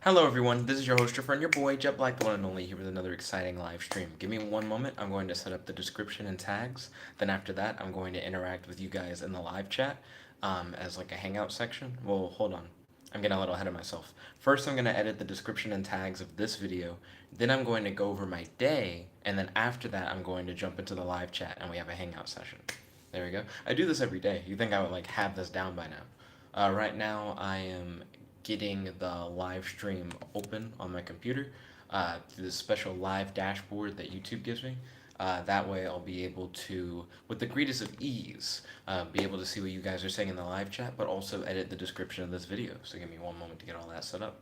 Hello everyone, this is your host, your friend, your boy, Jet Black, the one and only, here with another exciting live stream. Give me one moment, I'm going to set up the description and tags. Then after that, I'm going to interact with you guys in the live chat as like a hangout section. Well, hold on. I'm getting a little ahead of myself. First, I'm going to edit the description and tags of this video. Then I'm going to go over my day. And then after that, I'm going to jump into the live chat and we have a hangout session. There we go. I do this every day. You think I would like have this down by now. Right now, I am getting the live stream open on my computer through this special live dashboard that YouTube gives me. That way I'll be able to, with the greatest of ease, be able to see what you guys are saying in the live chat, but also edit the description of this video. So give me one moment to get all that set up.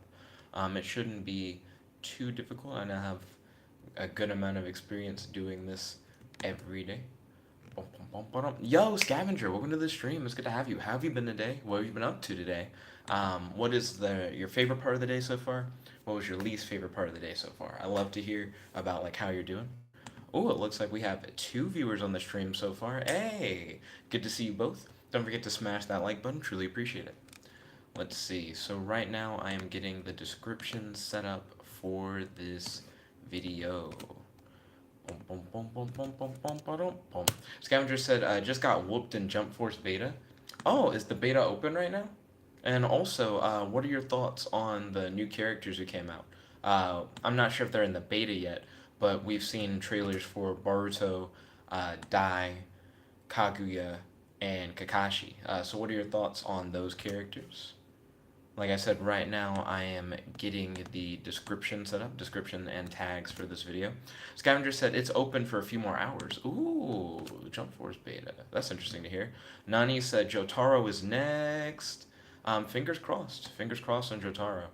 It shouldn't be too difficult. I now have a good amount of experience doing this every day. Yo, Scavenger, welcome to the stream. It's good to have you. How have you been today? What have you been up to today? What is your favorite part of the day so far? What was your least favorite part of the day so far? I love to hear about like how you're doing. Oh, it looks like we have 2 viewers on the stream so far. Hey, good to see you both. Don't forget to smash that like button. Truly appreciate it. Let's see. So right now I am getting the description set up for this video. Scavenger said, just got whooped in Jump Force beta. Oh, is the beta open right now? And also, what are your thoughts on the new characters who came out? I'm not sure if they're in the beta yet, but we've seen trailers for Boruto, Dai, Kaguya, and Kakashi. So what are your thoughts on those characters? Like I said, right now I am getting the description set up, description and tags for this video. Scavenger said it's open for a few more hours. Ooh, Jump Force beta. That's interesting to hear. Nani said Jotaro is next. Fingers crossed. Fingers crossed on Jotaro.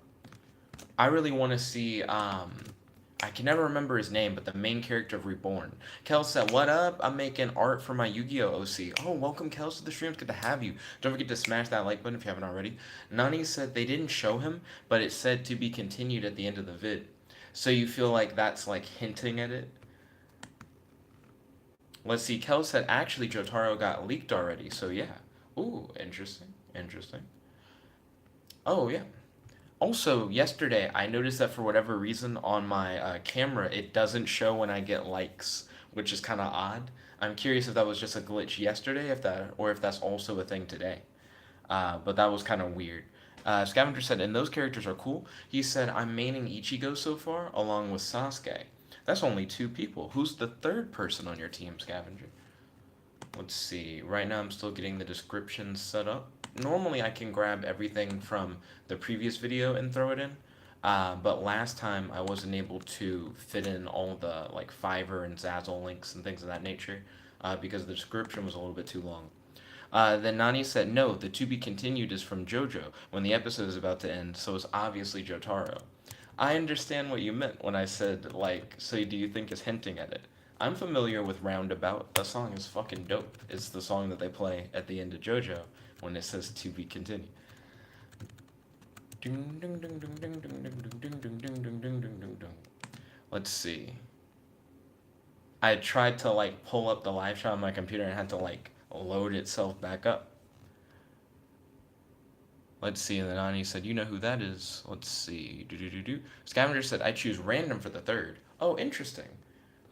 I really want to see I can never remember his name, but the main character of Reborn. Kel said, what up? I'm making art for my Yu-Gi-Oh! OC. Oh, welcome, Kels, to the stream. It's good to have you. Don't forget to smash that like button if you haven't already. Nani said they didn't show him, but it said to be continued at the end of the vid. So you feel like that's like hinting at it? Let's see. Kel said, actually, Jotaro got leaked already. So yeah. Ooh, interesting. Interesting. Oh, yeah. Also, yesterday, I noticed that for whatever reason on my camera, it doesn't show when I get likes, which is kind of odd. I'm curious if that was just a glitch yesterday, or if that's also a thing today. But that was kind of weird. Scavenger said, and those characters are cool. He said, I'm maining Ichigo so far, along with Sasuke. That's only 2 people. Who's the third person on your team, Scavenger? Let's see. Right now, I'm still getting the description set up. Normally, I can grab everything from the previous video and throw it in. But last time, I wasn't able to fit in all the like Fiverr and Zazzle links and things of that nature because the description was a little bit too long. Then Nani said, no, the to be continued is from JoJo when the episode is about to end, so it's obviously Jotaro. I understand what you meant when I said, like, so do you think it's hinting at it? I'm familiar with Roundabout. That song is fucking dope. It's the song that they play at the end of JoJo when it says to be continued. Let's see. I tried to like pull up the live shot on my computer and had to like load itself back up. Let's see, and then Ani said, you know who that is. Let's see. Scavenger said, I choose random for the third. Oh, interesting.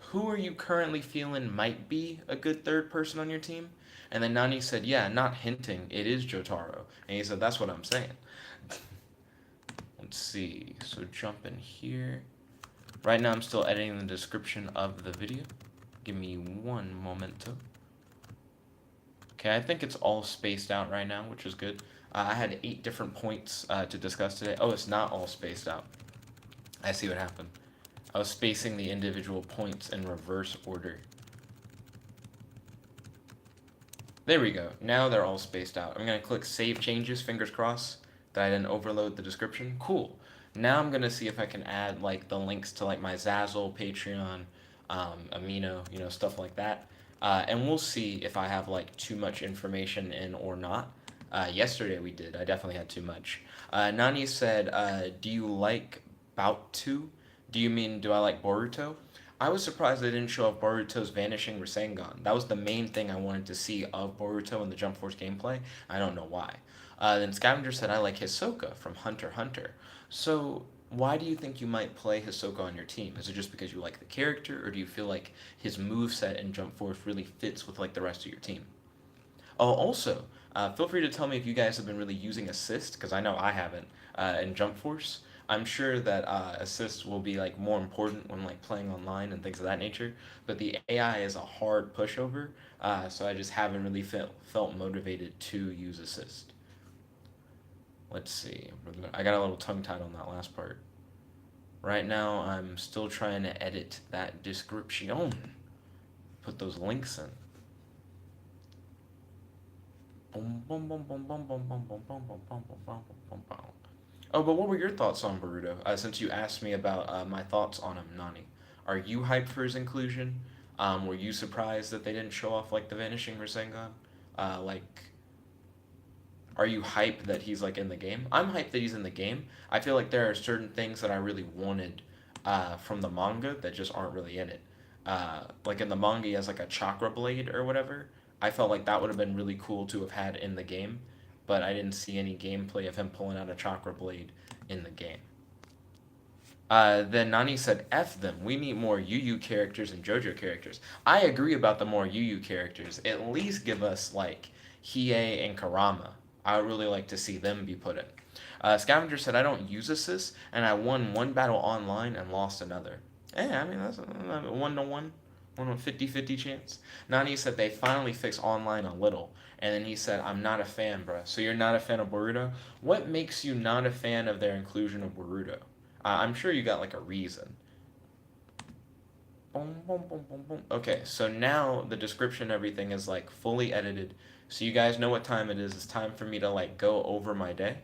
Who are you currently feeling might be a good third person on your team? And then Nani said, yeah, not hinting, it is Jotaro. And he said, that's what I'm saying. Let's see, so jump in here. Right now I'm still editing the description of the video. Give me one momento. Okay, I think it's all spaced out right now, which is good. I had 8 different points to discuss today. Oh, it's not all spaced out. I see what happened. I was spacing the individual points in reverse order. There we go. Now they're all spaced out. I'm going to click Save Changes, fingers crossed that I didn't overload the description. Cool. Now I'm going to see if I can add like the links to like my Zazzle, Patreon, Amino, you know, stuff like that. And we'll see if I have like too much information in or not. Yesterday we did. I definitely had too much. Nani said, do you like Bout 2? Do you mean, do I like Boruto? I was surprised they didn't show off Boruto's vanishing Rasengan. That was the main thing I wanted to see of Boruto in the Jump Force gameplay. I don't know why. Then Scavenger said, I like Hisoka from Hunter x Hunter. So, Why do you think you might play Hisoka on your team? Is it just because you like the character, or do you feel like his moveset and jump force really fits with like the rest of your team? Oh, also, feel free to tell me if you guys have been really using assist, because I know I haven't, in Jump Force. I'm sure that assist will be like more important when like playing online and things of that nature. But the AI is a hard pushover, so I just haven't really felt motivated to use assist. Let's see. I got a little tongue tied on that last part. Right now, I'm still trying to edit that description. Put those links in. Oh, but what were your thoughts on Boruto? Since you asked me about my thoughts on him, Nani, are you hyped for his inclusion? Were you surprised that they didn't show off like the Vanishing Rasengan? Like, are you hyped that he's like in the game? I'm hyped that he's in the game. I feel like there are certain things that I really wanted from the manga that just aren't really in it. Like in the manga, he has like a chakra blade or whatever. I felt like that would have been really cool to have had in the game, but I didn't see any gameplay of him pulling out a chakra blade in the game. Then Nani said, F them. We need more Yu Yu characters and JoJo characters. I agree about the more Yu Yu characters. At least give us, like, Hiei and Karama. I would really like to see them be put in. Scavenger said, I don't use assists, and I won one battle online and lost another. Yeah, I mean, that's a 1-to-1. 1 50-50 chance. Nani said they finally fixed online a little. And then he said, I'm not a fan, bruh. So you're not a fan of Boruto? What makes you not a fan of their inclusion of Boruto? I'm sure you got like a reason. Boom, boom, boom, boom, boom. Okay, so now the description and everything is like fully edited. So you guys know what time it is. It's time for me to like go over my day.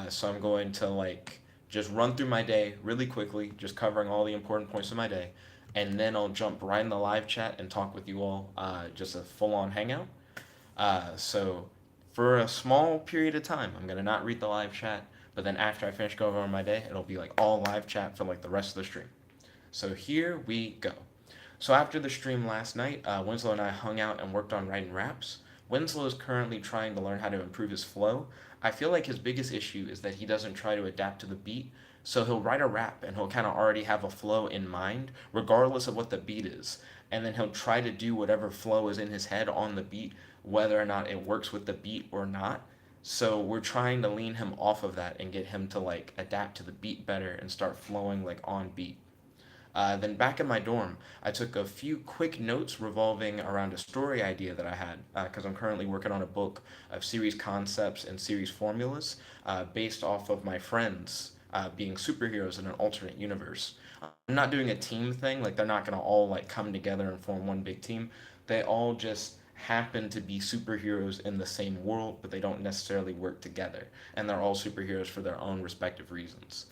So I'm going to like just run through my day really quickly, just covering all the important points of my day. And then I'll jump right in the live chat and talk with you all, just a full on hangout. So for a small period of time, I'm going to not read the live chat. But then after I finish going over my day, it'll be like all live chat for like the rest of the stream. So here we go. So after the stream last night, Winzlow and I hung out and worked on writing raps. Winslow is currently trying to learn how to improve his flow. I feel like his biggest issue is that he doesn't try to adapt to the beat. So he'll write a rap and he'll kind of already have a flow in mind, regardless of what the beat is. And then he'll try to do whatever flow is in his head on the beat, whether or not it works with the beat or not. So we're trying to lean him off of that and get him to like adapt to the beat better and start flowing like on beat. Then back in my dorm, I took a few quick notes revolving around a story idea that I had because I'm currently working on a book of series concepts and series formulas based off of my friends being superheroes in an alternate universe. I'm not doing a team thing, like they're not gonna all like come together and form one big team. They all just happen to be superheroes in the same world, but they don't necessarily work together. And they're all superheroes for their own respective reasons.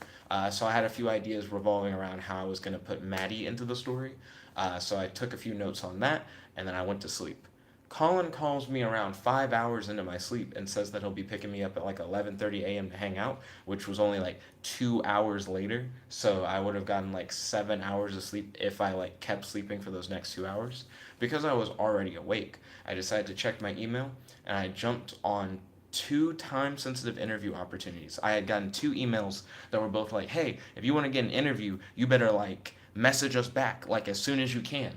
So I had a few ideas revolving around how I was going to put Maddie into the story. So I took a few notes on that, and then I went to sleep. Collin calls me around 5 hours into my sleep and says that he'll be picking me up at like 11:30 a.m. to hang out, which was only like 2 hours later. So I would have gotten like 7 hours of sleep if I like kept sleeping for those next 2 hours. Because I was already awake, I decided to check my email and I jumped on two time sensitive interview opportunities. I had gotten two emails that were both like, hey, if you want to get an interview, you better like message us back like as soon as you can.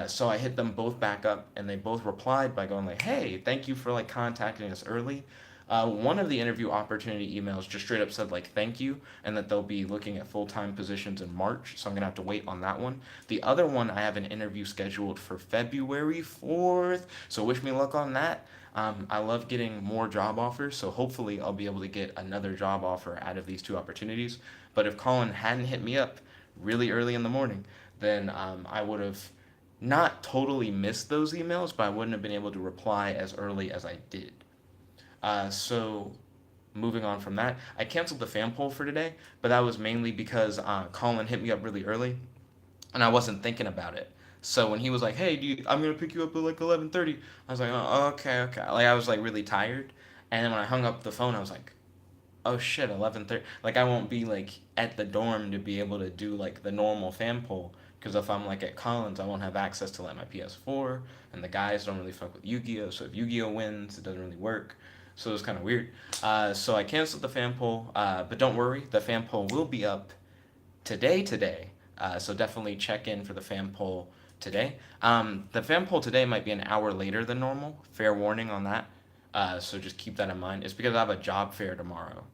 So I hit them both back up, and they both replied by going like, "Hey, thank you for like contacting us early." One of the interview opportunity emails just straight up said like, "Thank you," and that they'll be looking at full time positions in March. So I'm gonna have to wait on that one. The other one, I have an interview scheduled for February 4th. So wish me luck on that. I love getting more job offers, so hopefully I'll be able to get another job offer out of these two opportunities. But if Collin hadn't hit me up really early in the morning, then I would have not totally missed those emails, but I wouldn't have been able to reply as early as I did. So moving on from that, I canceled the fan poll for today, but that was mainly because Collin hit me up really early, and I wasn't thinking about it. So when he was like, "Hey, I'm gonna pick you up at like 11:30," I was like, "Oh, okay, okay." Like I was like really tired, and then when I hung up the phone, I was like, "Oh shit, 11:30." Like I won't be like at the dorm to be able to do like the normal fan poll. Because if I'm like at Collins, I won't have access to like my PS4, and the guys don't really fuck with Yu-Gi-Oh. So if Yu-Gi-Oh wins, it doesn't really work. So it was kind of weird. So I canceled the fan poll, but don't worry, the fan poll will be up today. So definitely check in for the fan poll today. The fan poll today might be an hour later than normal. Fair warning on that. So just keep that in mind. It's because I have a job fair tomorrow.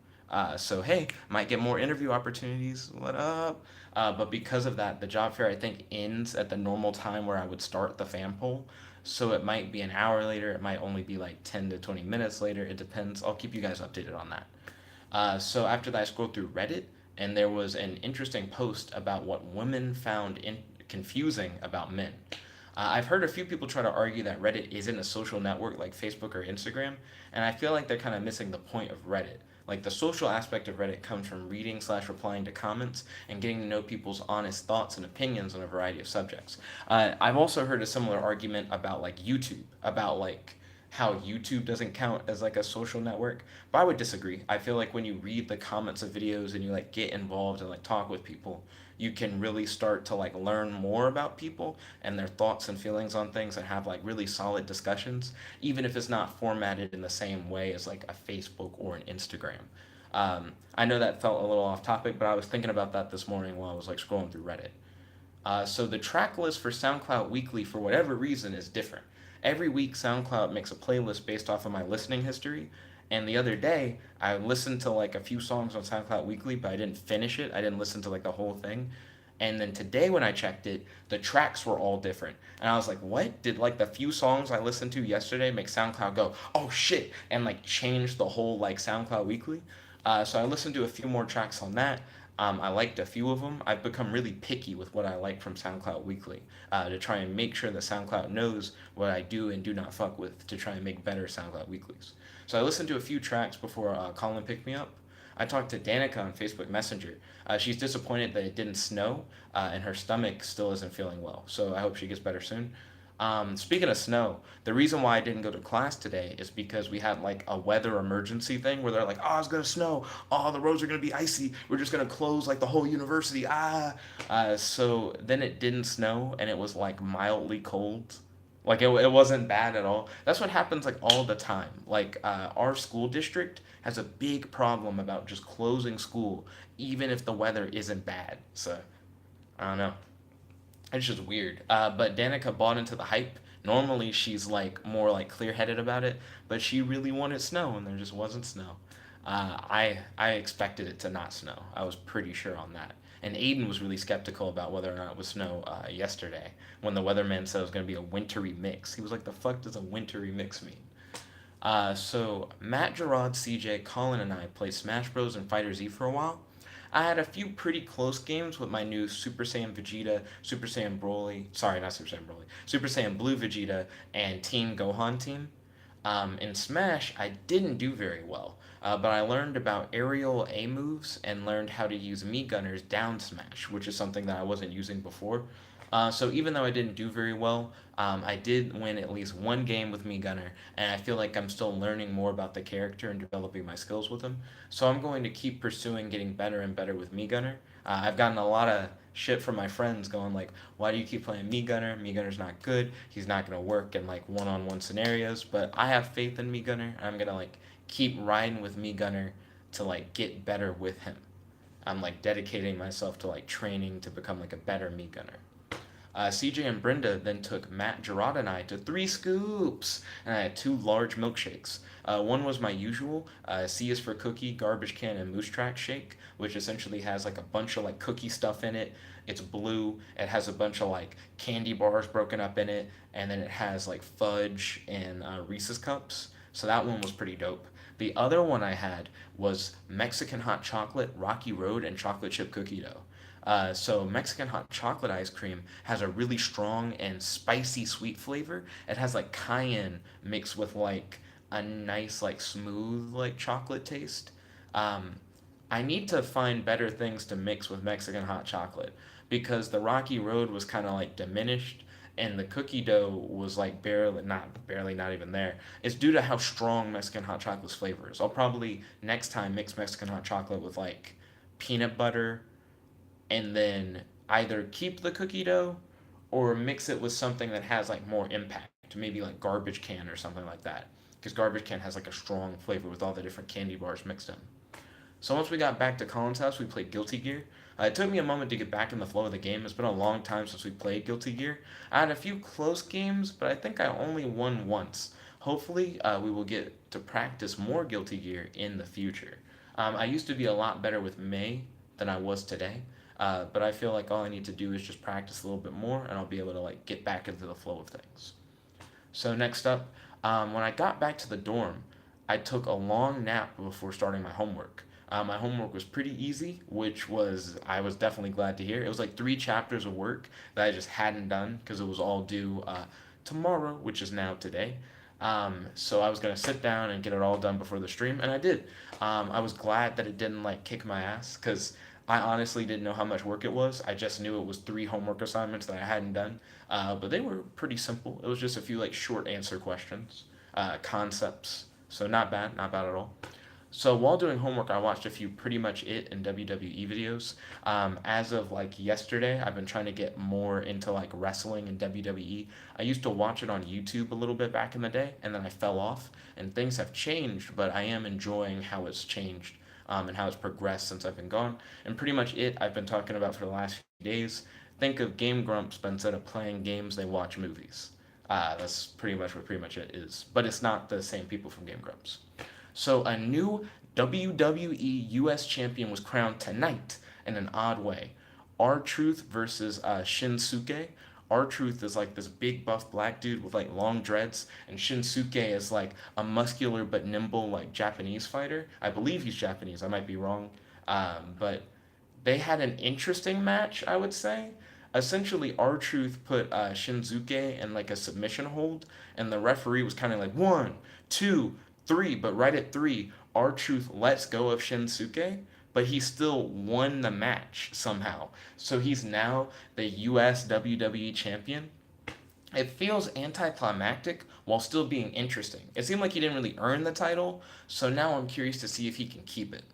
So hey, might get more interview opportunities. What up? But because of that, the job fair I think ends at the normal time where I would start the fan poll. So it might be an hour later. It might only be like 10 to 20 minutes later. It depends. I'll keep you guys updated on that. So after that, I scrolled through Reddit, and there was an interesting post about what women found confusing about men. I've heard a few people try to argue that Reddit isn't a social network like Facebook or Instagram, and I feel like they're kind of missing the point of Reddit. Like the social aspect of Reddit comes from reading slash replying to comments and getting to know people's honest thoughts and opinions on a variety of subjects. I've also heard a similar argument about like YouTube, about like how YouTube doesn't count as like a social network, but I would disagree. I feel like when you read the comments of videos and you like get involved and like talk with people, you can really start to like learn more about people and their thoughts and feelings on things and have like really solid discussions, even if it's not formatted in the same way as like a Facebook or an Instagram. I know that felt a little off topic, but I was thinking about that this morning while I was like scrolling through Reddit. So the track list for SoundCloud Weekly, for whatever reason, is different. Every week, SoundCloud makes a playlist based off of my listening history. And the other day, I listened to like a few songs on SoundCloud Weekly, but I didn't finish it. I didn't listen to like the whole thing. And then today, when I checked it, the tracks were all different. And I was like, what? Did like the few songs I listened to yesterday make SoundCloud go, oh shit, and like change the whole like SoundCloud Weekly? So I listened to a few more tracks on that. I liked a few of them. I've become really picky with what I like from SoundCloud Weekly to try and make sure that SoundCloud knows what I do and do not fuck with to try and make better SoundCloud Weeklies. So I listened to a few tracks before Colin picked me up. I talked to Danica on Facebook Messenger. She's disappointed that it didn't snow, and her stomach still isn't feeling well. So I hope she gets better soon. Speaking of snow, the reason why I didn't go to class today is because we had like a weather emergency thing where they're like, oh, it's gonna snow. Oh, the roads are gonna be icy. We're just gonna close like the whole university. So then it didn't snow and it was like mildly cold. Like it wasn't bad at all. That's what happens like all the time. Like our school district has a big problem about just closing school, even if the weather isn't bad. So I don't know. It's just weird. But Danica bought into the hype. Normally she's like more like clear headed about it, but she really wanted snow and there just wasn't snow. I expected it to not snow. I was pretty sure on that. And Aiden was really skeptical about whether or not it would snow yesterday when the weatherman said it was going to be a wintry mix. He was like, "The fuck does a wintry mix mean?" So Matt, Jarrod, CJ, Collin, and I played Smash Bros and Fighterz for a while. I had a few pretty close games with my new Super Saiyan Vegeta, Super Saiyan Broly, sorry, not Super Saiyan Broly, Super Saiyan Blue Vegeta, and Team Gohan team. In Smash, I didn't do very well, but I learned about aerial A moves and learned how to use Mii Gunners down smash, which is something that I wasn't using before. So even though I didn't do very well, I did win at least one game with Mii Gunner, and I feel like I'm still learning more about the character and developing my skills with him. So I'm going to keep pursuing getting better and better with Mii Gunner. I've gotten a lot of shit from my friends going like, "Why do you keep playing Mii Gunner? Mii Gunner's not good. He's not gonna work in like one-on-one scenarios." But I have faith in Mii Gunner. I'm gonna like keep riding with Mii Gunner to like get better with him. I'm like dedicating myself to like training to become like a better Mii Gunner. CJ and Brenda then took Matt, Jarrod, and I to 3 scoops, and I had 2 large milkshakes. One was my usual C is for cookie, garbage can, and Moosetracks shake, which essentially has like a bunch of like cookie stuff in it. It's blue. It has a bunch of like candy bars broken up in it, and then it has like fudge and Reese's cups. So that one was pretty dope. The other one I had was Mexican hot chocolate, Rocky Road, and chocolate chip cookie dough. So Mexican hot chocolate ice cream has a really strong and spicy sweet flavor. It has like cayenne mixed with like a nice like smooth like chocolate taste. Um, I need to find better things to mix with Mexican hot chocolate because the Rocky Road was kind of like diminished and the cookie dough was like barely not even there. It's due to how strong Mexican hot chocolate's flavor is. I'll probably next time mix Mexican hot chocolate with like peanut butter and then either keep the cookie dough or mix it with something that has like more impact, maybe like garbage can or something like that. because garbage can has like a strong flavor with all the different candy bars mixed in. So once we got back to Colin's house, we played Guilty Gear. It took me a moment to get back in the flow of the game. It's been a long time since we played Guilty Gear. I had a few close games, but I think I only won once. Hopefully, we will get to practice more Guilty Gear in the future. I used to be a lot better with May than I was today, but I feel like all I need to do is just practice a little bit more, and I'll be able to like get back into the flow of things. So next up, when I got back to the dorm, I took a long nap before starting my homework. My homework was pretty easy, which was I was definitely glad to hear. It was like 3 chapters of work that I just hadn't done because it was all due tomorrow, which is now today. So I was gonna sit down and get it all done before the stream, and I did. I was glad that it didn't like kick my ass because I honestly didn't know how much work it was. I just knew it was 3 homework assignments that I hadn't done, but they were pretty simple. It was just a few like short answer questions, concepts. So not bad, not bad at all. So while doing homework, I watched a few Pretty Much It and WWE videos. As of like yesterday, I've been trying to get more into like wrestling and WWE. I used to watch it on YouTube a little bit back in the day, and then I fell off. And things have changed, but I am enjoying how it's changed and how it's progressed since I've been gone. And Pretty Much It, I've been talking about for the last few days. Think of Game Grumps, but instead of playing games, they watch movies. That's pretty much what Pretty Much It is. But it's not the same people from Game Grumps. So a new WWE US champion was crowned tonight in an odd way. R-Truth versus Shinsuke. R-Truth is like this big buff black dude with like long dreads, and Shinsuke is like a muscular but nimble like Japanese fighter. I believe he's Japanese. I might be wrong, but they had an interesting match, I would say. Essentially, R-Truth put Shinsuke in like a submission hold, and the referee was kind of like 1, 2, 3, but right at 3, R-Truth lets go of Shinsuke, but he still won the match somehow. So he's now the US WWE champion. It feels anticlimactic while still being interesting. It seemed like he didn't really earn the title, so now I'm curious to see if he can keep it.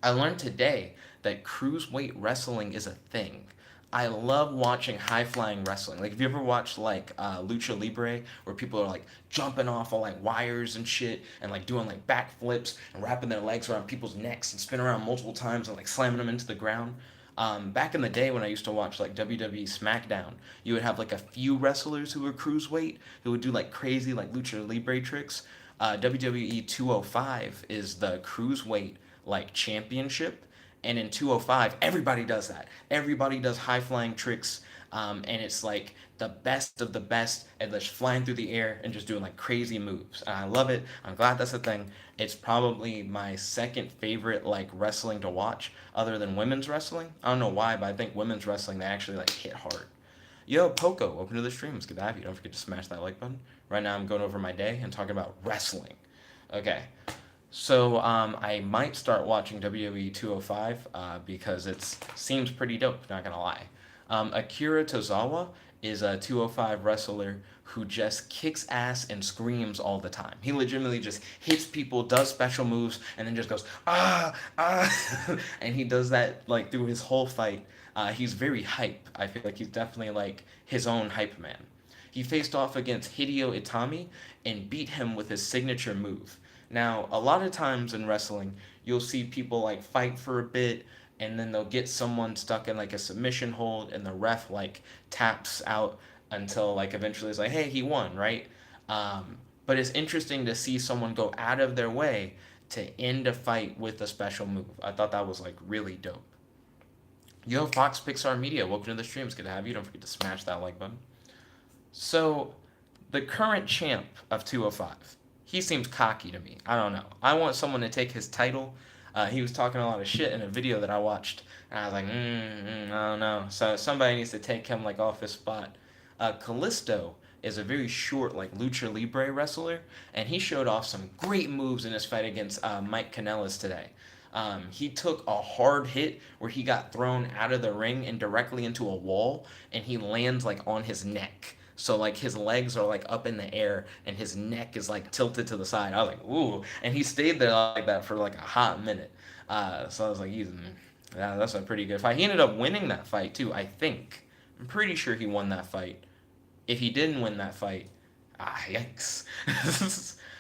I learned today that cruiserweight wrestling is a thing. I love watching high flying wrestling. Like, have you ever watched like Lucha Libre, where people are like jumping off of like wires and shit, and like doing like backflips and wrapping their legs around people's necks and spin around multiple times and like slamming them into the ground? Back in the day when I used to watch like WWE SmackDown, you would have like a few wrestlers who were cruiserweight who would do like crazy like Lucha Libre tricks. WWE 205 is the cruiserweight like championship, and in 205 everybody does that. Everybody does high flying tricks, and it's like the best of the best, and just flying through the air and just doing like crazy moves. And I love it. I'm glad that's a thing. It's probably my second favorite like wrestling to watch other than women's wrestling. I don't know why, but I think women's wrestling, they actually like hit hard. Yo, Poco, welcome to the stream. It's good to have you. Don't forget to smash that like button. Right now I'm going over my day and talking about wrestling. Okay. So I might start watching WWE 205 because it seems pretty dope, not gonna lie. Akira Tozawa is a 205 wrestler who just kicks ass and screams all the time. He legitimately just hits people, does special moves, and then just goes, ah, ah. And he does that like through his whole fight. He's very hype. I feel like he's definitely like his own hype man. He faced off against Hideo Itami and beat him with his signature move. Now, a lot of times in wrestling, you'll see people like fight for a bit, and then they'll get someone stuck in like a submission hold, and the ref like taps out until like eventually it's like, hey, he won, right? But it's interesting to see someone go out of their way to end a fight with a special move. I thought that was like really dope. Yo, Fox Pixar Media, welcome to the stream. It's good to have you. Don't forget to smash that like button. So, the current champ of 205, he seems cocky to me. I don't know. I want someone to take his title. He was talking a lot of shit in a video that I watched, and I was like, I don't know. So somebody needs to take him like off his spot. Callisto is a very short like lucha libre wrestler, and he showed off some great moves in his fight against Mike Kanellis today. He took a hard hit where he got thrown out of the ring and directly into a wall, and he lands like on his neck. So like his legs are like up in the air and his neck is like tilted to the side. I was like, ooh, and he stayed there like that for like a hot minute. So I was like, yeah, that's a pretty good fight. He ended up winning that fight too, I think. I'm pretty sure he won that fight. If he didn't win that fight, yikes.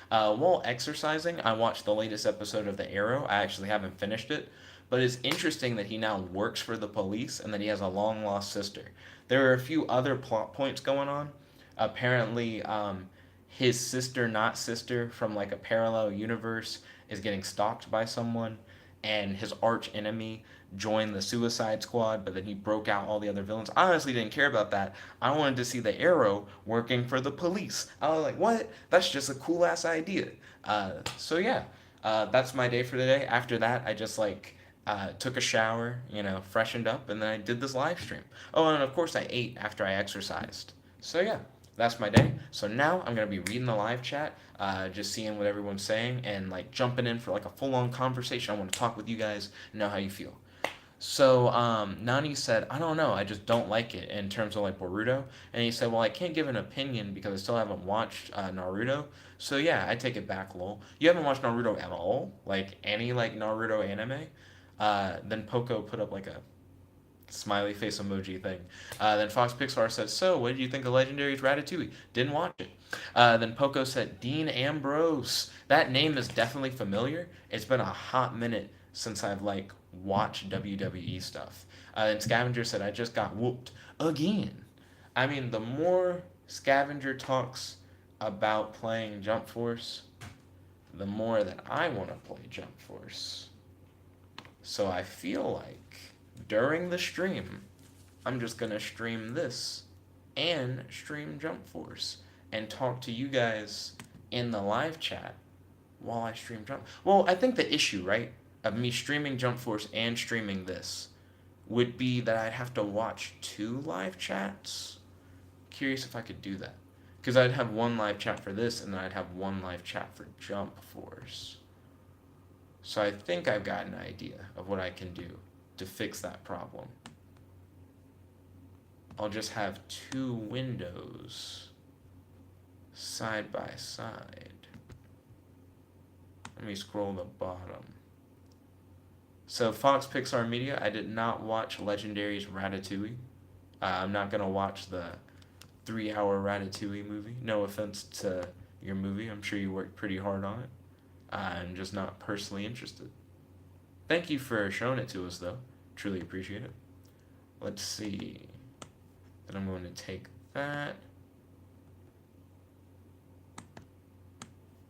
While exercising, I watched the latest episode of The Arrow. I actually haven't finished it, but it's interesting that he now works for the police and that he has a long lost sister. There are a few other plot points going on. Apparently, his sister, not sister, from like a parallel universe, is getting stalked by someone, and his arch enemy joined the Suicide Squad, but then he broke out all the other villains. I honestly didn't care about that. I wanted to see the Arrow working for the police. I was like, what? That's just a cool ass idea. So yeah, that's my day for the day. After that, I just like took a shower, freshened up, and then I did this live stream. Oh, and of course I ate after I exercised. So yeah, that's my day. So now I'm gonna be reading the live chat, just seeing what everyone's saying, and like jumping in for like a full-on conversation. I want to talk with you guys, know how you feel. So Nani said, I don't know, I just don't like it in terms of like Boruto. And he said, well, I can't give an opinion because I still haven't watched Naruto. So yeah, I take it back, lol. You haven't watched Naruto at all? Like any like Naruto anime? Then Poco put up like a smiley face emoji thing. Then Fox Pixar said, so what did you think of Legendary's Ratatouille? Didn't watch it. Then Poco said, Dean Ambrose. That name is definitely familiar. It's been a hot minute since I've like watched WWE stuff. And Scavenger said, I just got whooped again. I mean, the more Scavenger talks about playing Jump Force, the more that I want to play Jump Force. So I feel like during the stream, I'm just going to stream this and stream Jump Force and talk to you guys in the live chat while I stream Jump. Well, I think the issue, right, of me streaming Jump Force and streaming this would be that I'd have to watch two live chats. Curious if I could do that. Because I'd have one live chat for this and then I'd have one live chat for Jump Force. So I think I've got an idea of what I can do to fix that problem. I'll just have two windows side by side. Let me scroll the bottom. So Fox Pixar Media, I did not watch Legendary's Ratatouille. I'm not going to watch the 3-hour Ratatouille movie. No offense to your movie. I'm sure you worked pretty hard on it. I'm just not personally interested. Thank you for showing it to us, though. Truly appreciate it. Let's see. Then I'm going to take that.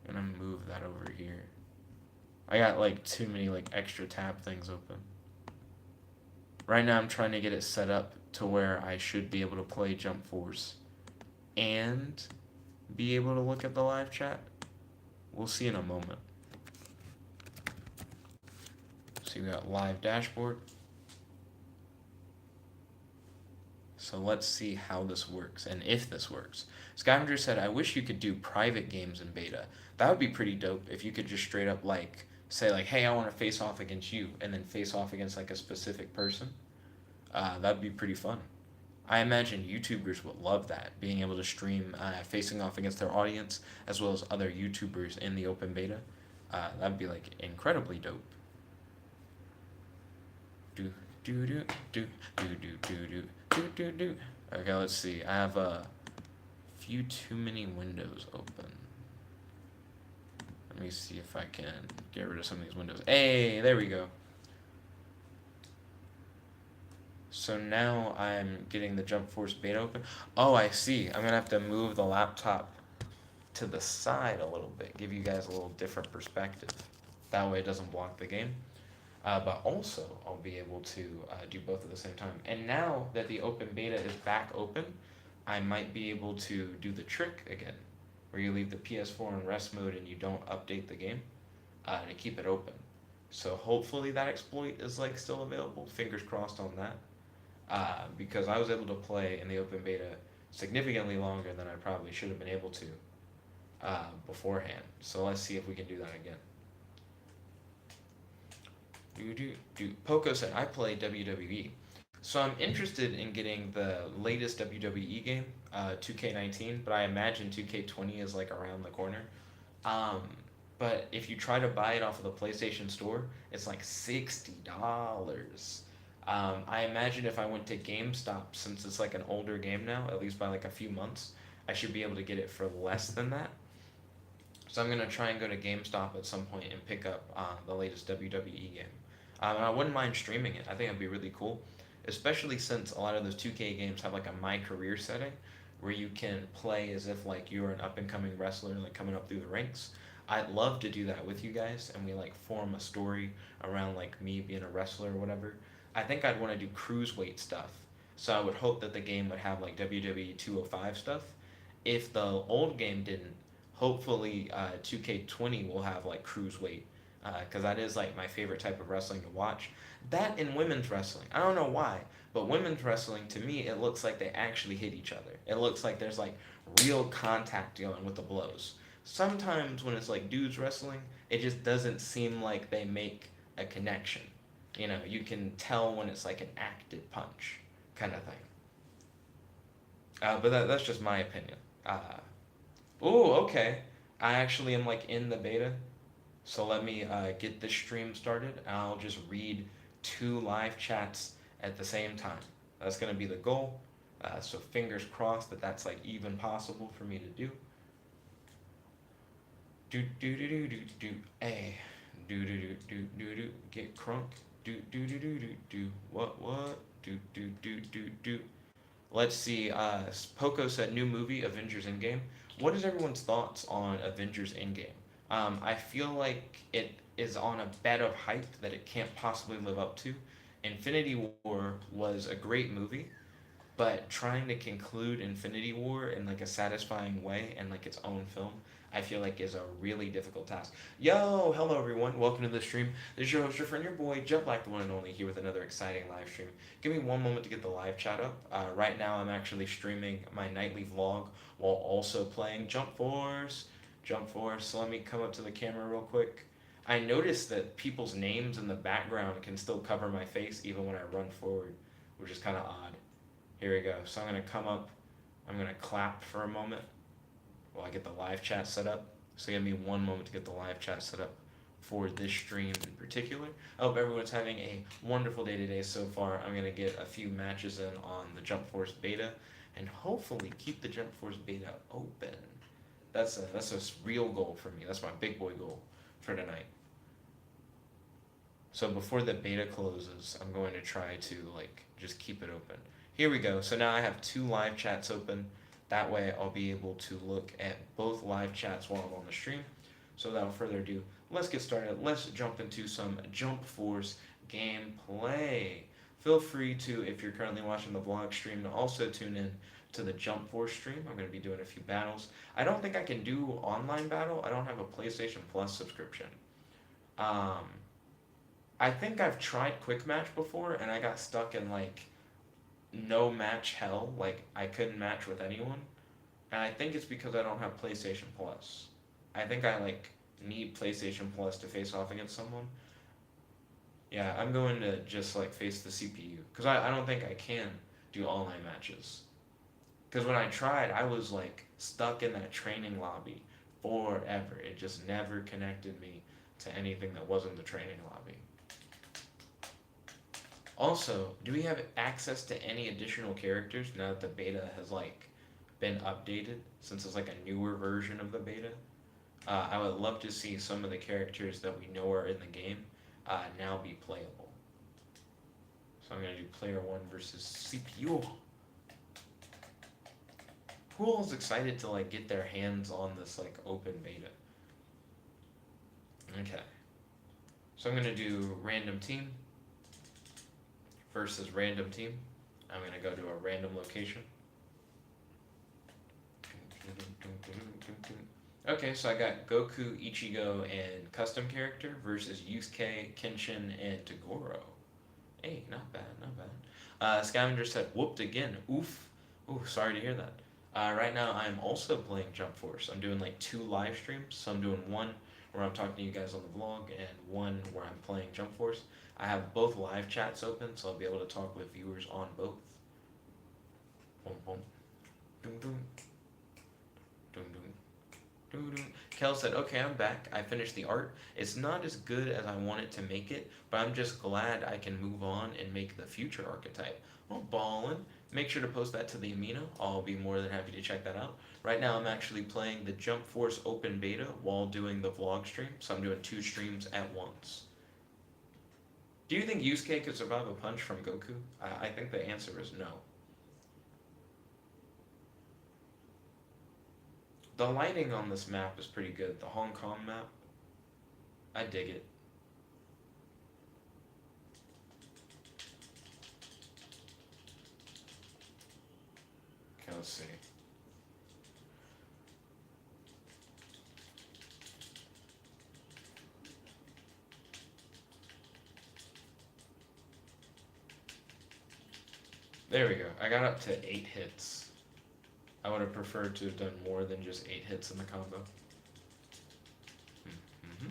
And I'm move that over here. I got like too many like extra tab things open. Right now I'm trying to get it set up to where I should be able to play Jump Force and be able to look at the live chat. We'll see in a moment. So we got live dashboard. So let's see how this works and if this works. Scavenger said, I wish you could do private games in beta. That would be pretty dope if you could just straight up like say like, hey, I want to face off against you and then face off against like a specific person. That'd be pretty fun. I imagine YouTubers would love that, being able to stream facing off against their audience as well as other YouTubers in the open beta. That'd be like incredibly dope. Do do do do do do do do do do. Okay, let's see. I have a few too many windows open. Let me see if I can get rid of some of these windows. Hey, there we go. So now I'm getting the Jump Force beta open. Oh, I see. I'm going to have to move the laptop to the side a little bit, give you guys a little different perspective. That way it doesn't block the game. But also, I'll be able to do both at the same time. And now that the open beta is back open, I might be able to do the trick again, where you leave the PS4 in rest mode and you don't update the game to keep it open. So hopefully that exploit is like still available. Fingers crossed on that. Because I was able to play in the open beta significantly longer than I probably should have been able to beforehand. So let's see if we can do that again. Poco said, I play WWE. So I'm interested in getting the latest WWE game, 2K19, but I imagine 2K20 is like around the corner. But if you try to buy it off of the PlayStation Store, it's like $60. I imagine if I went to GameStop, since it's like an older game now, at least by like a few months, I should be able to get it for less than that. So I'm gonna try and go to GameStop at some point and pick up the latest WWE game. And I wouldn't mind streaming it. I think it'd be really cool, especially since a lot of those 2K games have like a my career setting where you can play as if like you're an up and coming wrestler like coming up through the ranks. I'd love to do that with you guys and we like form a story around like me being a wrestler or whatever. I think I'd want to do cruiserweight stuff. So I would hope that the game would have like WWE 205 stuff. If the old game didn't, hopefully 2K20 will have like cruiserweight because that is like my favorite type of wrestling to watch. That in women's wrestling, I don't know why, but women's wrestling to me it looks like they actually hit each other. It looks like there's like real contact going with the blows. Sometimes when it's like dudes wrestling, it just doesn't seem like they make a connection. You know, you can tell when it's like an acted punch kind of thing. But that's just my opinion. Oh, okay. I actually am like in the beta, so let me get this stream started. I'll just read two live chats at the same time. That's gonna be the goal. So fingers crossed that that's like even possible for me to do. Do do do do do do. Hey, do do do do do do. Get crunk. Do do do do do do. What? Do do do do do. Let's see. Poco said new movie Avengers Endgame. What is everyone's thoughts on Avengers Endgame? I feel like it is on a bed of hype that it can't possibly live up to. Infinity War was a great movie, but trying to conclude Infinity War in like a satisfying way and like its own film, I feel like is a really difficult task. Yo, hello everyone, welcome to the stream. This is your host, your friend, your boy, Jet Black, the one and only, here with another exciting live stream. Give me one moment to get the live chat up. Right now, I'm actually streaming my nightly vlog while also playing Jump Force. Jump Force. So let me come up to the camera real quick. I noticed that people's names in the background can still cover my face even when I run forward, which is kind of odd. Here we go. So I'm going to come up. I'm going to clap for a moment while I get the live chat set up. So give me one moment to get the live chat set up for this stream in particular. I hope everyone's having a wonderful day today so far. I'm going to get a few matches in on the Jump Force beta and hopefully keep the Jump Force beta open. That's a real goal for me. That's my big boy goal for tonight. So before the beta closes, I'm going to try to like just keep it open. Here we go. So now I have two live chats open. That way I'll be able to look at both live chats while I'm on the stream. So without further ado, let's get started. Let's jump into some Jump Force gameplay. Feel free to, if you're currently watching the vlog stream, to also tune in to the Jump Force stream. I'm going to be doing a few battles. I don't think I can do online battle. I don't have a PlayStation Plus subscription. I think I've tried Quick Match before and I got stuck in like no match hell. Like I couldn't match with anyone. And I think it's because I don't have PlayStation Plus. I think I like need PlayStation Plus to face off against someone. Yeah, I'm going to just like face the CPU because I don't think I can do online matches. Because when I tried, I was like stuck in that training lobby forever. It just never connected me to anything that wasn't the training lobby. Also, do we have access to any additional characters now that the beta has like been updated since it's like a newer version of the beta? I would love to see some of the characters that we know are in the game now be playable. So I'm gonna do player 1 versus CPU. Who all is excited to like get their hands on this like open beta? Okay. So I'm gonna do random team versus random team. I'm gonna go to a random location. Okay, so I got Goku, Ichigo, and custom character versus Yusuke, Kenshin, and Toguro. Hey, not bad, not bad. Scavenger said, whooped again. Oof. Ooh, sorry to hear that. Right now, I'm also playing Jump Force. I'm doing like 2 live streams. So I'm doing one where I'm talking to you guys on the vlog and one where I'm playing Jump Force. I have both live chats open, so I'll be able to talk with viewers on both. Boom, boom. Doom, doom. Doom, doom. Kel said, okay, I'm back. I finished the art. It's not as good as I wanted to make it, but I'm just glad I can move on and make the future archetype. Well, ballin'. Make sure to post that to the Amino. I'll be more than happy to check that out. Right now, I'm actually playing the Jump Force Open Beta while doing the vlog stream, so I'm doing 2 streams at once. Do you think Yusuke could survive a punch from Goku? I think the answer is no. The lighting on this map is pretty good. The Hong Kong map, I dig it. Okay, let's see. There we go. I got up to 8 hits. I would have preferred to have done more than just 8 hits in the combo. Mm-hmm.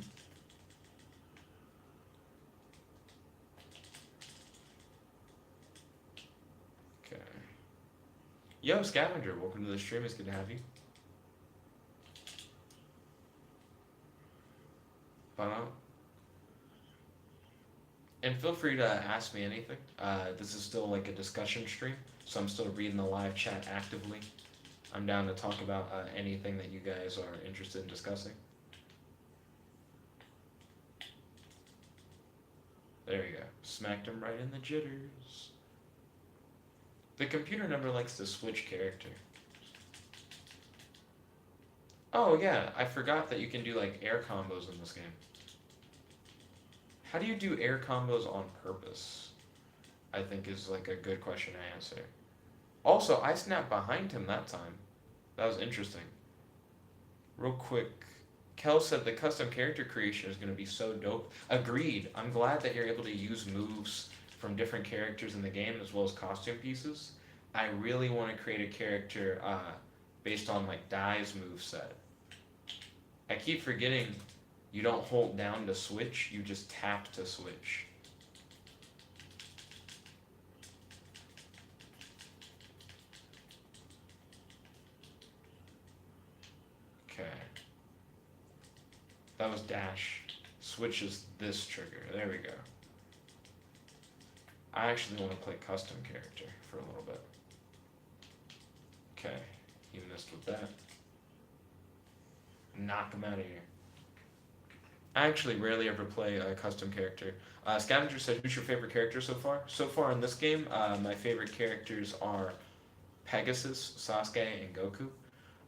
Okay. Yo, Scavenger, welcome to the stream. It's good to have you. And feel free to ask me anything. This is still like a discussion stream, so I'm still reading the live chat actively. I'm down to talk about anything that you guys are interested in discussing. There you go. Smacked him right in the jitters. The computer never likes to switch character. Oh yeah, I forgot that you can do like air combos in this game. How do you do air combos on purpose? I think is like a good question to answer. Also, I snapped behind him that time. That was interesting. Real quick, Kel said the custom character creation is going to be so dope. Agreed. I'm glad that you're able to use moves from different characters in the game as well as costume pieces. I really want to create a character based on like Dai's moveset. I keep forgetting you don't hold down to switch, you just tap to switch. Okay. That was dash. Switch is this trigger. There we go. I actually want to play custom character for a little bit. Okay. He missed with that. Knock him out of here. I actually rarely ever play a custom character. Scavenger said, who's your favorite character so far? So far in this game, my favorite characters are Pegasus, Sasuke, and Goku.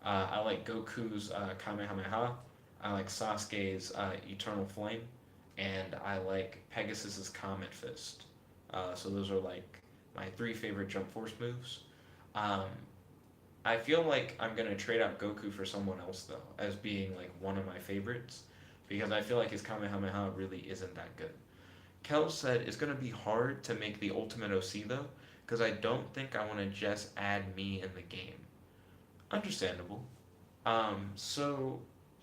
I like Goku's Kamehameha. I like Sasuke's Eternal Flame. And I like Pegasus's Comet Fist. So those are like my 3 favorite Jump Force moves. I feel like I'm going to trade out Goku for someone else, though, as being like one of my favorites. Because I feel like his Kamehameha really isn't that good. Kel said it's going to be hard to make the ultimate OC though, because I don't think I want to just add Mii in the game. Understandable. So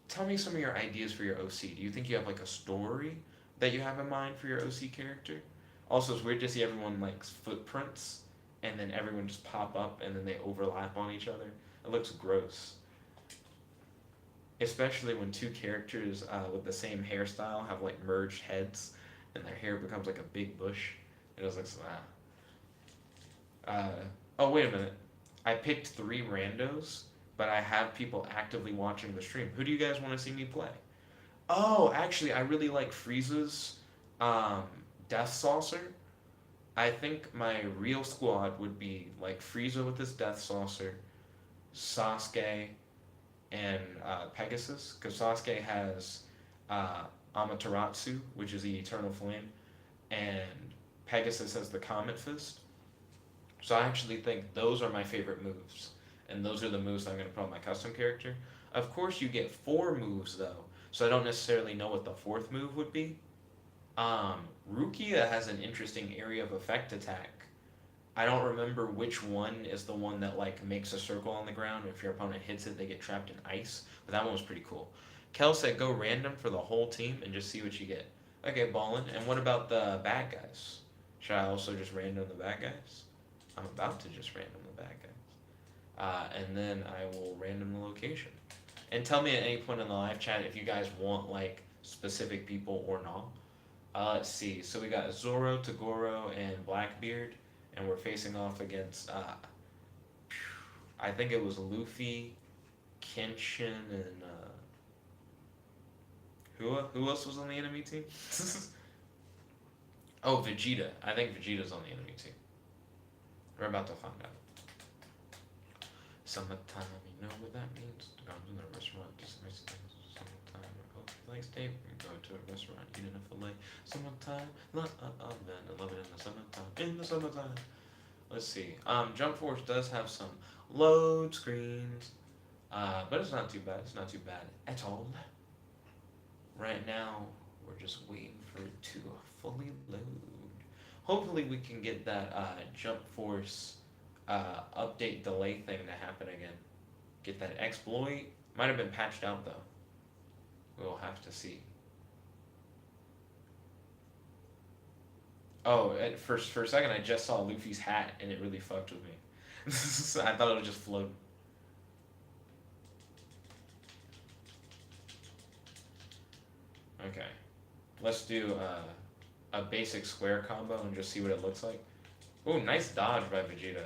tell me some of your ideas for your OC. Do you think you have like a story that you have in mind for your OC character? Also, it's weird to see everyone like footprints and then everyone just pop up and then they overlap on each other. It looks gross. Especially when 2 characters with the same hairstyle have like merged heads and their hair becomes like a big bush. It just looks oh wait a minute. I picked 3 randos, but I have people actively watching the stream. Who do you guys want to see me play? Oh, actually, I really like Frieza's Death Saucer. I think my real squad would be like Frieza with his Death Saucer, Sasuke, and Pegasus, because Sasuke has Amaterasu, which is the Eternal Flame, and Pegasus has the Comet Fist. So I actually think those are my favorite moves, and those are the moves I'm going to put on my custom character. Of course, you get 4 moves, though, so I don't necessarily know what the 4th move would be. Rukia has an interesting area of effect attack. I don't remember which one is the one that like makes a circle on the ground. If your opponent hits it, they get trapped in ice. But that one was pretty cool. Kel said go random for the whole team and just see what you get. Okay, ballin'. And what about the bad guys? Should I also just random the bad guys? I'm about to just random the bad guys. And then I will random the location. And tell me at any point in the live chat if you guys want like specific people or not. Let's see. So we got Zoro, Tagoro, and Blackbeard, and we're facing off against I think it was Luffy, Kenshin, and who else was on the enemy team? Oh, Vegeta. I think Vegeta's on the enemy team. We're about to find out. Summertime, you know what that means. Go to the restaurant, just summertime. Oh, like steak, go to a restaurant, eat a fillet. Summertime, man, I love it in the summertime. In the summertime. Let's see. Jump Force does have some load screens, but it's not too bad. It's not too bad at all. Right now, we're just waiting for it to fully load. Hopefully, we can get that Jump Force update delay thing to happen again. Get that exploit. Might have been patched out though. We'll have to see. Oh, for a second I just saw Luffy's hat and it really fucked with me. I thought it would just float. Okay. Let's do a basic square combo and just see what it looks like. Ooh, nice dodge by Vegeta.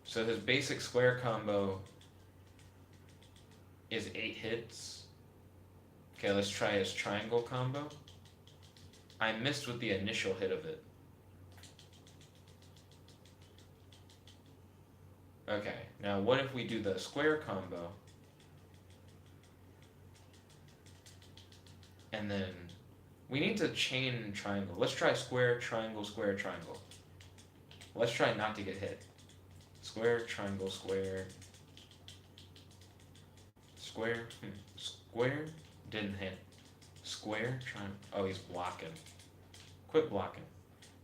So his basic square combo is 8 hits. Okay, let's try his triangle combo. I missed with the initial hit of it. Okay, now what if we do the square combo and then we need to chain triangle. Let's try square, triangle, square, triangle. Let's try not to get hit. Square, triangle, square. Square, square, didn't hit. Square, triangle, oh, he's blocking. Quit blocking.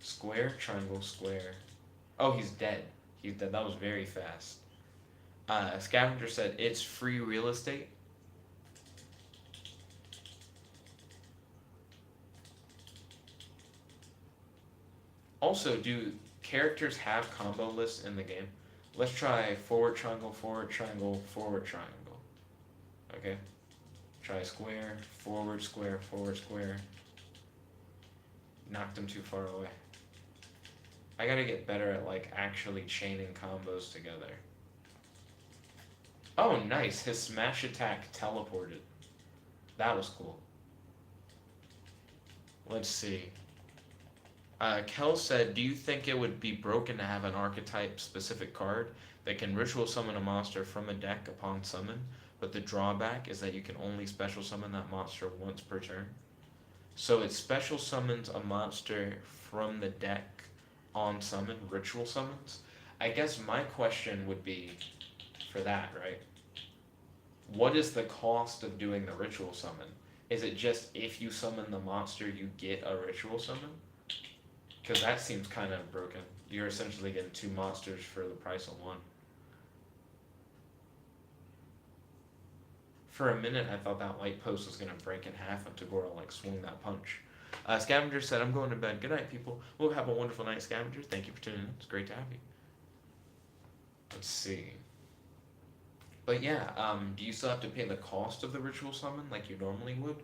Square, triangle, square. Oh, he's dead. He's dead. That was very fast. Scavenger said, it's free real estate. Also, do characters have combo lists in the game? Let's try forward triangle, forward triangle, forward triangle. Okay? Try square, forward square, forward square. Knocked him too far away. I gotta get better at like actually chaining combos together. Oh, nice. His smash attack teleported. That was cool. Let's see. Kel said, do you think it would be broken to have an archetype-specific card that can ritual summon a monster from a deck upon summon, but the drawback is that you can only special summon that monster once per turn? So it special summons a monster from the deck on summon, ritual summons? I guess my question would be, for that, right? What is the cost of doing the ritual summon? Is it just if you summon the monster, you get a ritual summon? Because that seems kind of broken. You're essentially getting 2 monsters for the price of 1. For a minute, I thought that light post was going to break in half and Tagoro like swung that punch. Scavenger said, I'm going to bed. Good night, people. We'll have a wonderful night, Scavenger. Thank you for tuning in. It's great to have you. Let's see. But yeah, do you still have to pay the cost of the ritual summon like you normally would?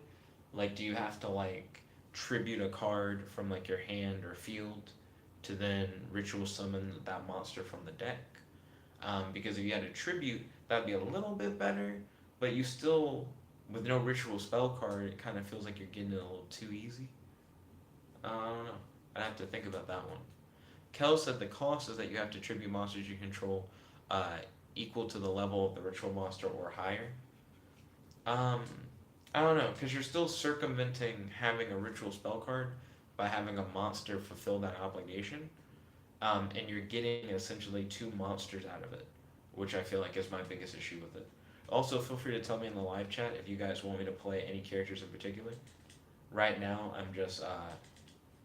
Like, do you have to like tribute a card from like your hand or field to then ritual summon that monster from the deck? Because if you had a tribute, that'd be a little bit better, but you still, with no ritual spell card, it kind of feels like you're getting it a little too easy. I don't know. I'd have to think about that one. Kel said the cost is that you have to tribute monsters you control equal to the level of the ritual monster or higher. I don't know, because you're still circumventing having a ritual spell card by having a monster fulfill that obligation, and you're getting essentially 2 monsters out of it, which I feel like is my biggest issue with it. Also, feel free to tell me in the live chat if you guys want me to play any characters in particular. Right now, I'm just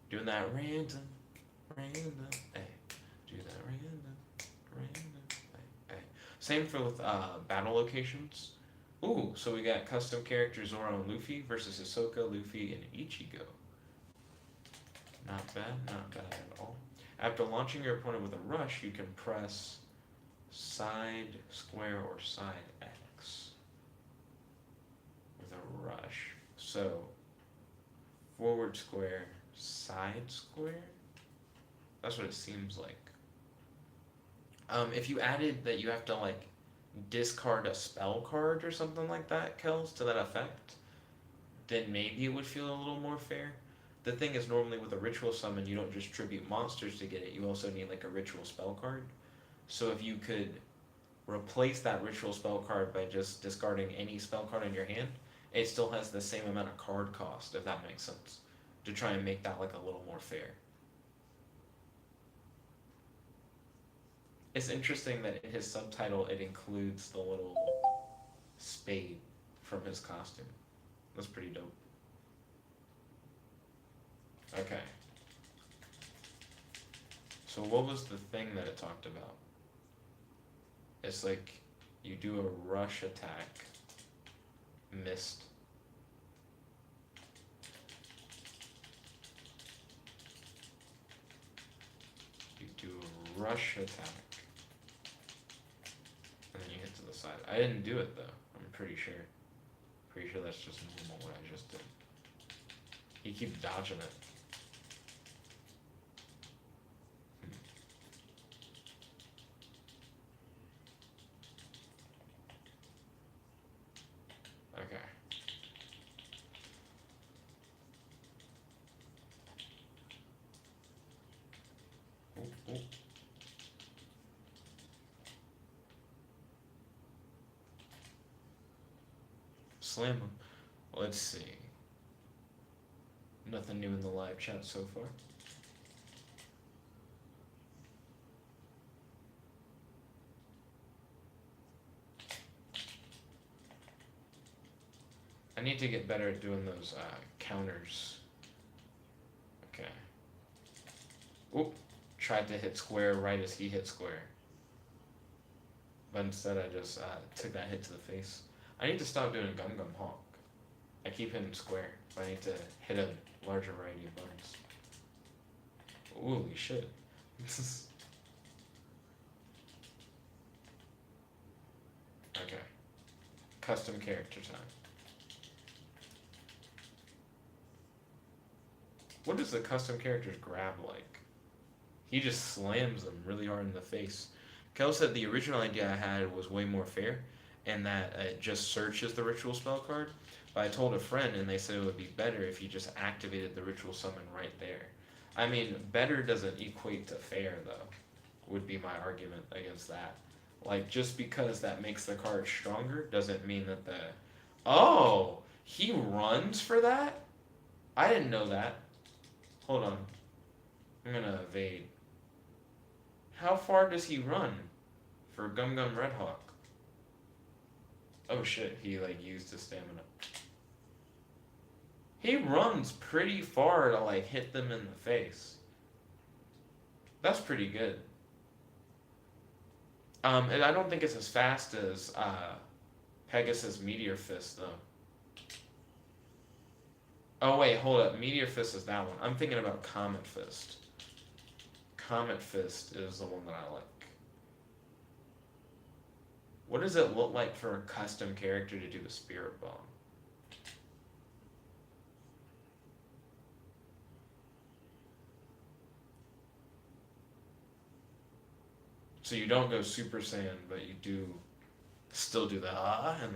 doing that random, hey, do that random, hey. Same for with battle locations. Ooh, so we got custom characters Zoro and Luffy versus Hisoka, Luffy, and Ichigo. Not bad at all. After launching your opponent with a rush, you can press side, square, or side X. rush. So forward square, side square. That's what it seems like. If you added that you have to like discard a spell card or something like that, Kels, to that effect, then maybe it would feel a little more fair. The thing is, normally with a ritual summon, you don't just tribute monsters to get it. You also need like a ritual spell card. So if you could replace that ritual spell card by just discarding any spell card in your hand, it still has the same amount of card cost, if that makes sense, to try and make that like a little more fair. It's interesting that in his subtitle it includes the little spade from his costume. That's pretty dope. Okay. So what was the thing that it talked about? It's like you do a rush attack, missed. You do a rush attack, and then you hit to the side. I didn't do it though, I'm pretty sure. Pretty sure that's just normal what I just did. You keep dodging it. Okay. Ooh, ooh. Slam him. Let's see. Nothing new in the live chat so far. I need to get better at doing those counters. Okay. Oop. Tried to hit square right as he hit square. But instead I just took that hit to the face. I need to stop doing Gum Gum Hawk. I keep hitting square, but I need to hit a larger variety of buttons. Holy shit. Okay. Custom character time. What does the custom character's grab like? He just slams them really hard in the face. Kel said the original idea I had was way more fair, and that it just searches the ritual spell card. But I told a friend, and they said it would be better if you just activated the ritual summon right there. I mean, better doesn't equate to fair, though, would be my argument against that. Like, just because that makes the card stronger doesn't mean that the... Oh! He runs for that? I didn't know that. Hold on. I'm gonna evade. How far does he run for Gum Gum Red Hawk? Oh shit, he like used his stamina. He runs pretty far to like hit them in the face. That's pretty good. And I don't think it's as fast as Pegasus Meteor Fist though. Oh wait, hold up. Meteor Fist is that one. I'm thinking about Comet Fist. Comet Fist is the one that I like. What does it look like for a custom character to do a Spirit Bomb? So you don't go Super Saiyan, but you do still do the and...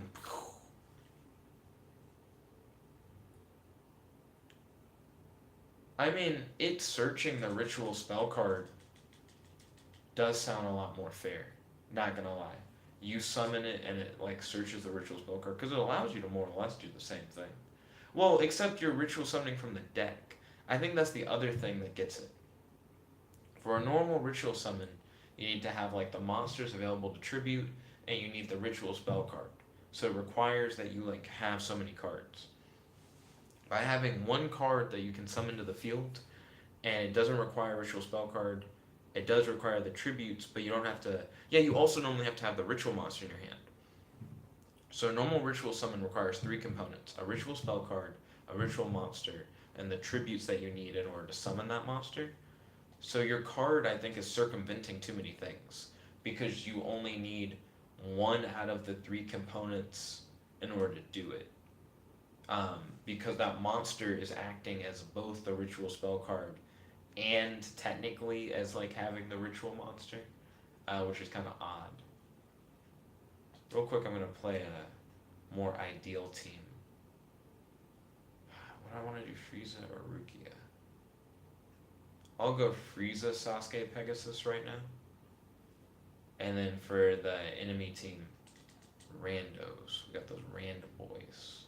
I mean, it searching the ritual spell card does sound a lot more fair. Not gonna lie. You summon it and it like searches the ritual spell card because it allows you to more or less do the same thing. Well, except you're ritual summoning from the deck. I think that's the other thing that gets it. For a normal ritual summon, you need to have like the monsters available to tribute, and you need the ritual spell card. So it requires that you like have so many cards. By having one card that you can summon to the field, and it doesn't require a ritual spell card, it does require the tributes, but you don't have to... Yeah, you also normally have to have the ritual monster in your hand. So a normal ritual summon requires 3 components: a ritual spell card, a ritual monster, and the tributes that you need in order to summon that monster. So your card, I think, is circumventing too many things, because you only need 1 out of the 3 components in order to do it. because that monster is acting as both the ritual spell card and technically as like having the ritual monster, which is kind of odd. Real quick, I'm gonna play a more ideal team. What I want to do, Frieza or Rukia? I'll go Frieza, Sasuke, Pegasus right now. And then for the enemy team, randos. We got those random boys.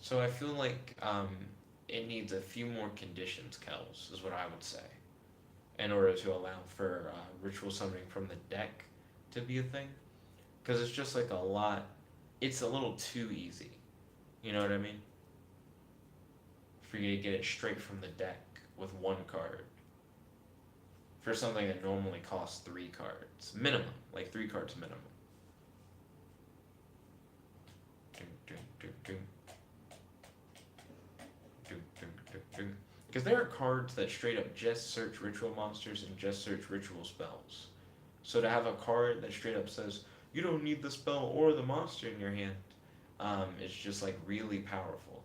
So I feel like it needs a few more conditions, Kels, is what I would say, in order to allow for ritual summoning from the deck to be a thing. Because it's just like a lot, it's a little too easy. You know what I mean? For you to get it straight from the deck with one card. For something that normally costs 3 cards. Minimum. Like 3 cards minimum. Because there are cards that straight up just search ritual monsters and just search ritual spells. So to have a card that straight up says, you don't need the spell or the monster in your hand, is just like really powerful.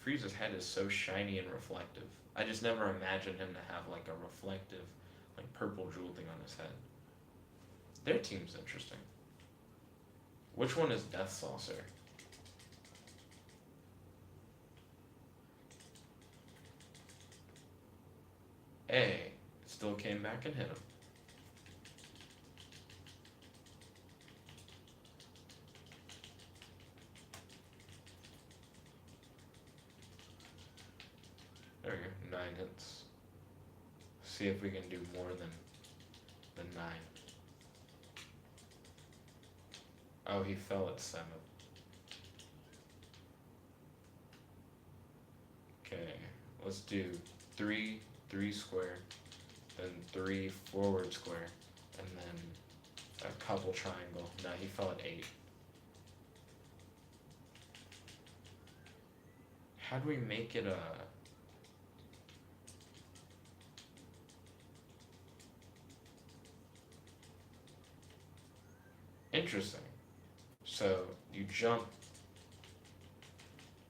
Frieza's head is so shiny and reflective. I just never imagined him to have like a reflective, like purple jewel thing on his head. Their team's interesting. Which one is Death Saucer? A still came back and hit him. There we go, 9 hits. See if we can do more than 9. Oh, he fell at 7. Okay, let's do 3 square, then 3 forward square, and then a couple triangle. No, he fell at 8. How do we make it a... Interesting. So you jump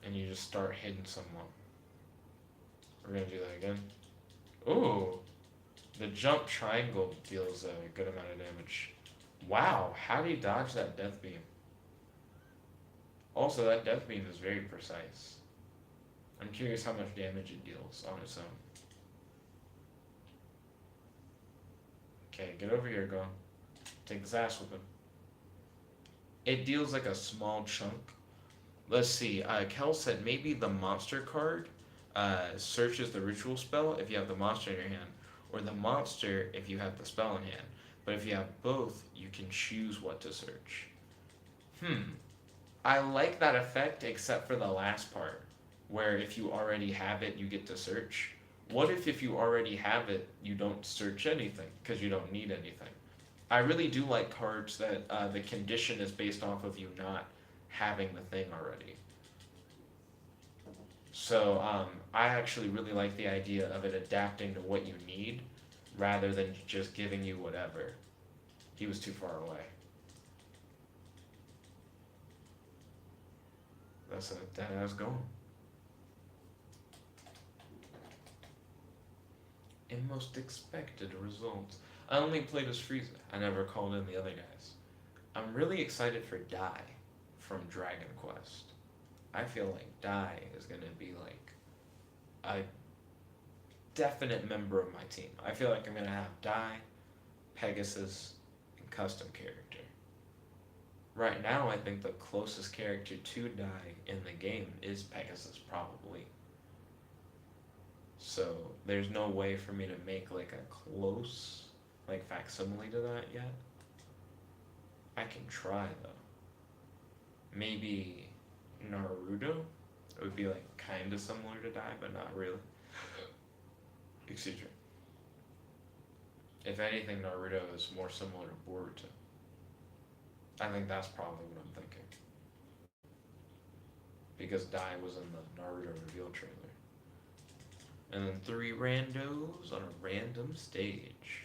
and you just start hitting someone. We're gonna do that again. Ooh, the jump triangle deals a good amount of damage. Wow, how do you dodge that death beam? Also, that death beam is very precise. I'm curious how much damage it deals on its own. Okay, get over here, Gohan. Take this ass with him. It deals like a small chunk. Let's see, Kel said maybe the monster card searches the ritual spell if you have the monster in your hand, or the monster if you have the spell in hand. But if you have both, you can choose what to search. I like that effect except for the last part, where if you already have it, you get to search. What if you already have it, you don't search anything, because you don't need anything? I really do like cards that the condition is based off of you not having the thing already. So I actually really like the idea of it adapting to what you need rather than just giving you whatever. He was too far away. That's a dead-ass going. In most expected results. I only played as Frieza. I never called in the other guys. I'm really excited for Dai from Dragon Quest. I feel like Dai is going to be like a definite member of my team. I feel like I'm going to have Dai, Pegasus, and custom character. Right now, I think the closest character to Dai in the game is Pegasus, probably. So there's no way for me to make like a close like facsimile to that yet. I can try though. Maybe Naruto? It would be like kinda similar to Dai, but not really. Excuse me. If anything, Naruto is more similar to Boruto. I think that's probably what I'm thinking. Because Dai was in the Naruto reveal trailer. And then 3 randos on a random stage.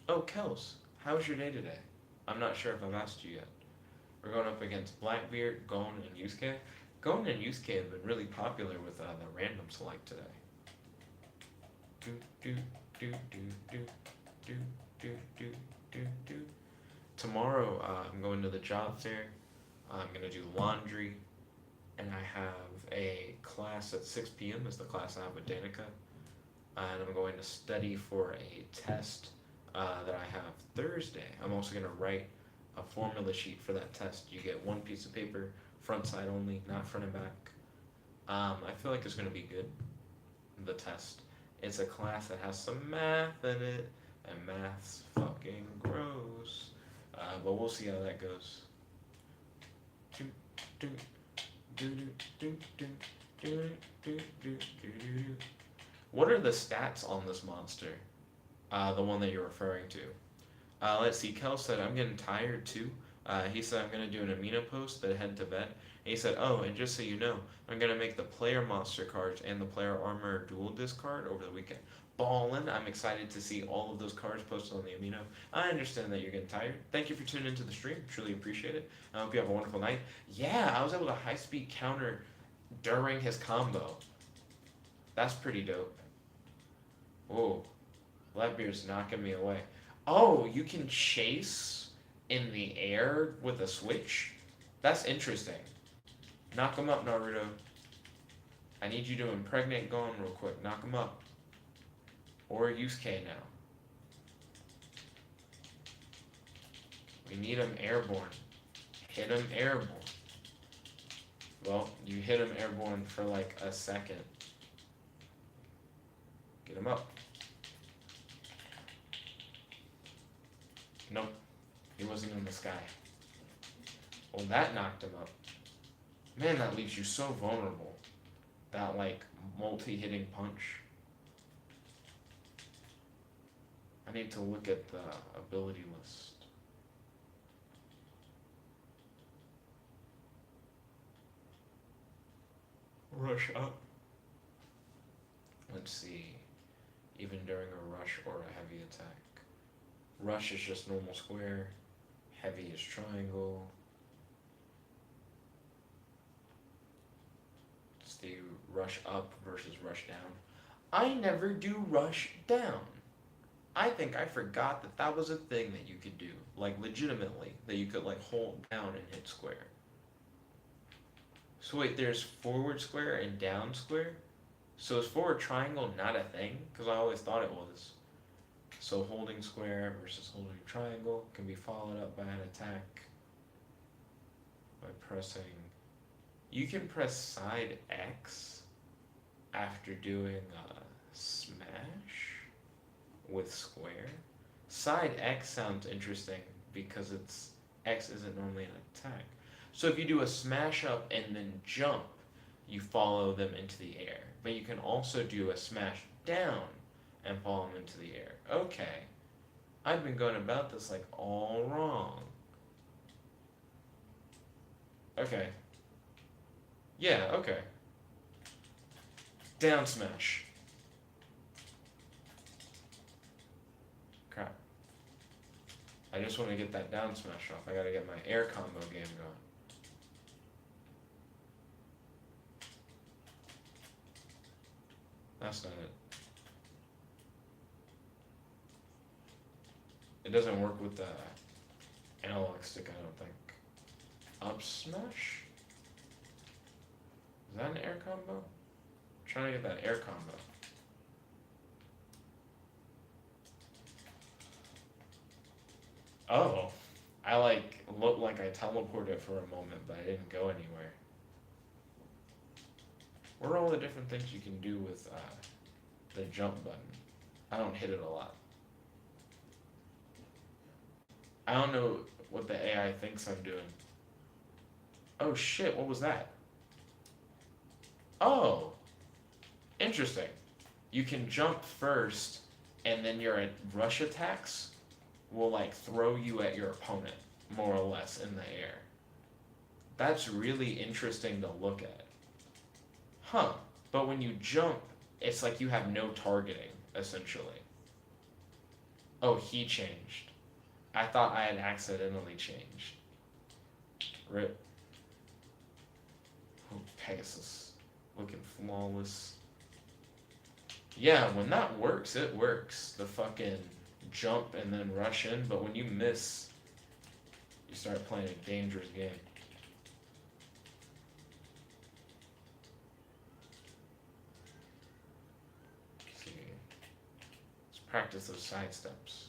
Oh, Kels, how was your day today? I'm not sure if I've asked you yet. We're going up against Blackbeard, Gohan, and Yusuke. Gohan and Yusuke have been really popular with the random select today. Do do do do do do do do do do. Tomorrow I'm going to the job fair. I'm gonna do laundry, and I have a class at 6 p.m. is the class I have with Danica, and I'm going to study for a test that I have Thursday. I'm also gonna write a formula sheet for that test. You get one piece of paper, front side only, not front and back. I feel like it's gonna be good. The test. It's a class that has some math in it, and math's fucking gross. But we'll see how that goes. What are the stats on this monster? The one that you're referring to. Let's see. Kel said, I'm getting tired too. He said, I'm going to do an amino post that head to bed. And he said, oh, and just so you know, I'm going to make the player monster cards and the player armor dual discard over the weekend. Ballin'. I'm excited to see all of those cards posted on the amino. I understand that you're getting tired. Thank you for tuning into the stream. Truly appreciate it. I hope you have a wonderful night. Yeah, I was able to high speed counter during his combo. That's pretty dope. Whoa. Blackbeard's knocking me away. Oh, you can chase in the air with a switch? That's interesting. Knock him up, Naruto. I need you to impregnate Gohan real quick. Knock him up. Or Yusuke now. We need him airborne. Hit him airborne. Well, you hit him airborne for like a second. Get him up. Nope. He wasn't in the sky. Well, that knocked him up. Man, that leaves you so vulnerable. That, like, multi-hitting punch. I need to look at the ability list. Rush up. Let's see. Even during a rush or a heavy attack. Rush is just normal square. Heavy is triangle. It's the rush up versus rush down. I never do rush down. I think I forgot that that was a thing that you could do. Like, legitimately. That you could, like, hold down and hit square. So wait, there's forward square and down square? So is forward triangle not a thing? Because I always thought it was. So holding square versus holding triangle can be followed up by an attack by pressing. You can press side X after doing a smash with square. Side X sounds interesting because it's X isn't normally an attack. So if you do a smash up and then jump, you follow them into the air. But you can also do a smash down and follow them into the air. Okay. I've been going about this like all wrong. Okay. Yeah, okay. Down smash. Crap. I just want to get that down smash off. I gotta get my air combo game going. That's not it. It doesn't work with the analog stick, I don't think. Up smash? Is that an air combo? I'm trying to get that air combo. Oh. I like looked like I teleported for a moment, but I didn't go anywhere. What are all the different things you can do with the jump button? I don't hit it a lot. I don't know what the AI thinks I'm doing. Oh shit, what was that? Oh, interesting. You can jump first, and then your rush attacks will like throw you at your opponent, more or less, in the air. That's really interesting to look at. Huh. But when you jump, it's like you have no targeting, essentially. Oh, he changed. I thought I had accidentally changed. Rip. Oh, Pegasus. Looking flawless. Yeah, when that works, it works. The fucking jump and then rush in, but when you miss, you start playing a dangerous game. Let's see. Let's practice those side steps.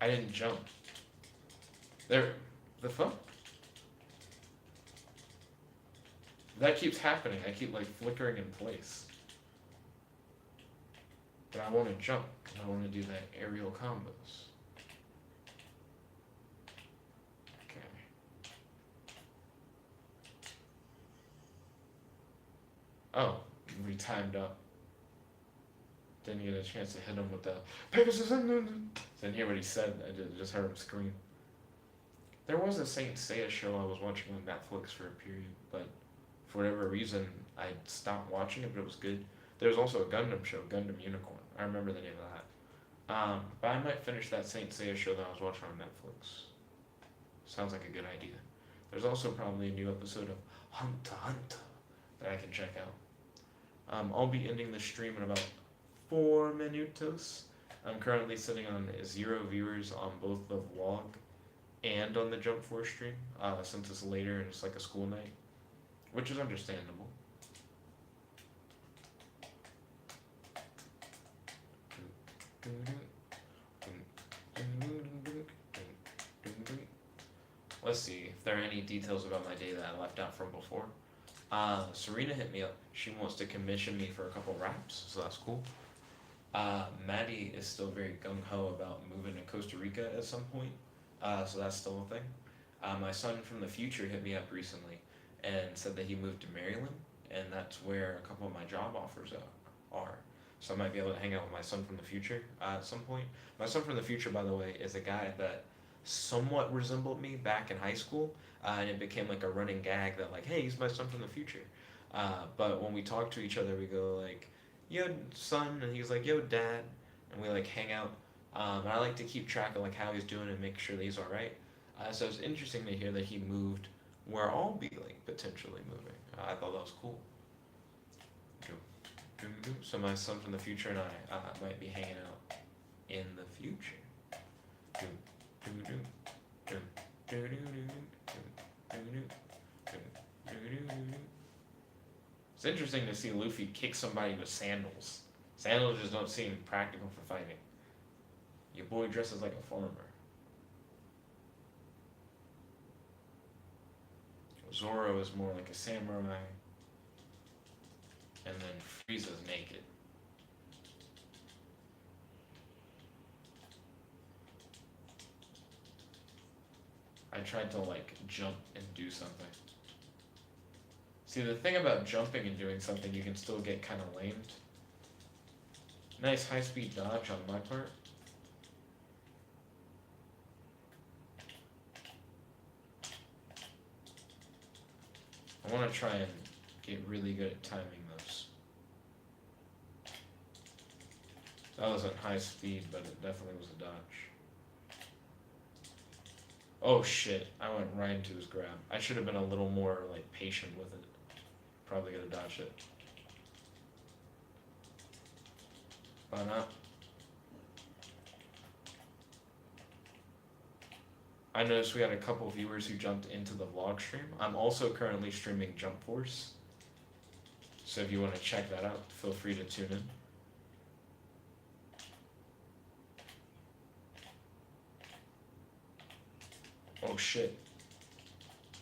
I didn't jump. There, the fuck? That keeps happening. I keep like flickering in place. But I want to jump because I want to do that aerial combos. Okay. Oh, we timed up. Didn't get a chance to hit him with the Pegasus. Didn't hear what he said. I just heard him scream. There was a Saint Seiya show I was watching on Netflix for a period, but for whatever reason, I stopped watching it, but it was good. There was also a Gundam show, Gundam Unicorn. I remember the name of that. But I might finish that Saint Seiya show that I was watching on Netflix. Sounds like a good idea. There's also probably a new episode of Hunter x Hunter that I can check out. I'll be ending the stream in about 4 minutos. I'm currently sitting on 0 viewers on both the vlog and on the Jump Force stream, since it's later and it's like a school night, which is understandable. Let's see if there are any details about my day that I left out from before. Serena hit me up. She wants to commission me for a couple raps, so that's cool. Maddie is still very gung-ho about moving to Costa Rica at some point, so that's still a thing. My son from the future hit me up recently and said that he moved to Maryland, and that's where a couple of my job offers are. So I might be able to hang out with my son from the future at some point. My son from the future, by the way, is a guy that somewhat resembled me back in high school, and it became like a running gag that like, hey, he's my son from the future. But when we talk to each other, we go like, yo, son, and he's like, yo, dad, and we like hang out. And I like to keep track of like how he's doing and make sure that he's all right. So it's interesting to hear that he moved where I'll be like potentially moving. I thought that was cool. So my son from the future and I might be hanging out in the future. It's interesting to see Luffy kick somebody with sandals. Sandals just don't seem practical for fighting. Your boy dresses like a farmer. Zoro is more like a samurai. And then Frieza's naked. I tried to like jump and do something. See, the thing about jumping and doing something, you can still get kind of lamed. Nice high-speed dodge on my part. I want to try and get really good at timing those. That wasn't high speed, but it definitely was a dodge. Oh shit, I went right into his grab. I should have been a little more like patient with it. Probably gonna dodge it. Why not? I noticed we had a couple viewers who jumped into the vlog stream. I'm also currently streaming Jump Force. So if you want to check that out, feel free to tune in. Oh shit.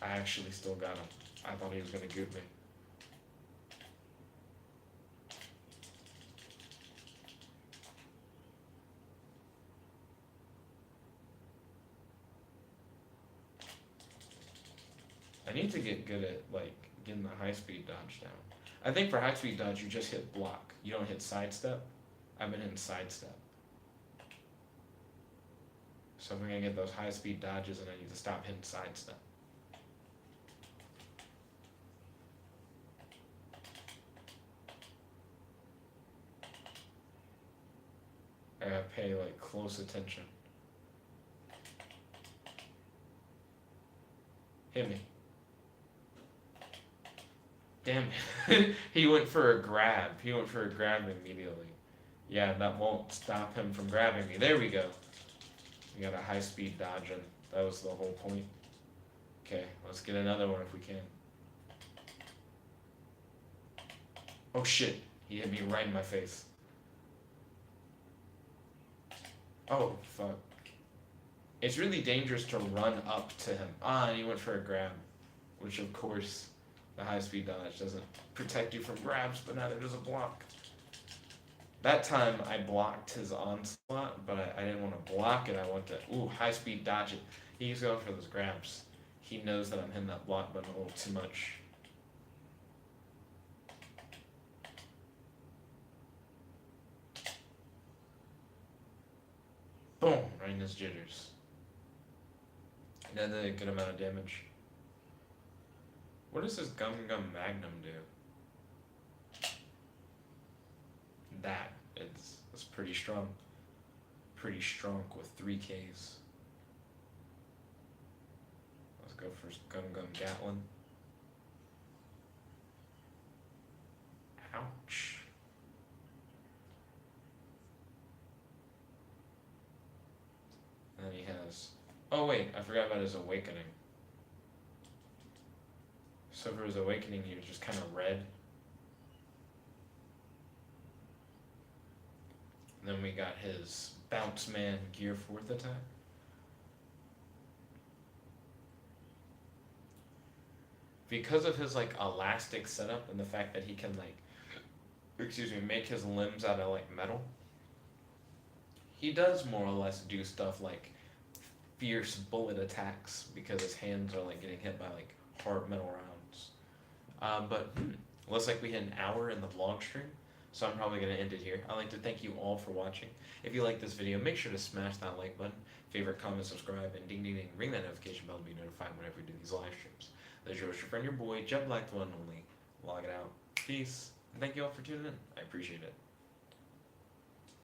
I actually still got him. I thought he was gonna goop me. I need to get good at like getting the high speed dodge down. I think for high speed dodge you just hit block. You don't hit sidestep. I've been hitting sidestep. So if I'm gonna get those high speed dodges, and I need to stop hitting sidestep. I gotta pay like close attention. Hit me. Damn it. He went for a grab. He went for a grab immediately. Yeah, that won't stop him from grabbing me. There we go. We got a high speed dodge in. That was the whole point. Okay, let's get another one if we can. Oh shit. He hit me right in my face. Oh, fuck. It's really dangerous to run up to him. Ah, and he went for a grab. Which, of course, the high-speed dodge doesn't protect you from grabs, but neither does a block. That time, I blocked his onslaught, but I didn't want to block it. I want to, ooh, high-speed dodge it. He's going for those grabs. He knows that I'm hitting that block button a little too much. Boom, right in his jitters. That did a good amount of damage. What does this Gum Gum Magnum do? That is pretty strong. Pretty strong with 3 Ks. Let's go for Gum Gum Gatlin. Ouch. And then he has... Oh wait, I forgot about his awakening. So for his awakening, he was just kind of red. And then we got his Bounce Man Gear 4th attack. Because of his like elastic setup and the fact that he can like, make his limbs out of like metal, he does more or less do stuff like fierce bullet attacks because his hands are like getting hit by like hard metal rounds. But looks like we hit an hour in the vlog stream, so I'm probably going to end it here. I'd like to thank you all for watching. If you like this video, make sure to smash that like button, favorite, comment, subscribe, and ding ding ding, ring that notification bell to be notified whenever we do these live streams. There's your friend, your boy, Jet Black, the one and only, logging out. Peace, and thank you all for tuning in. I appreciate it.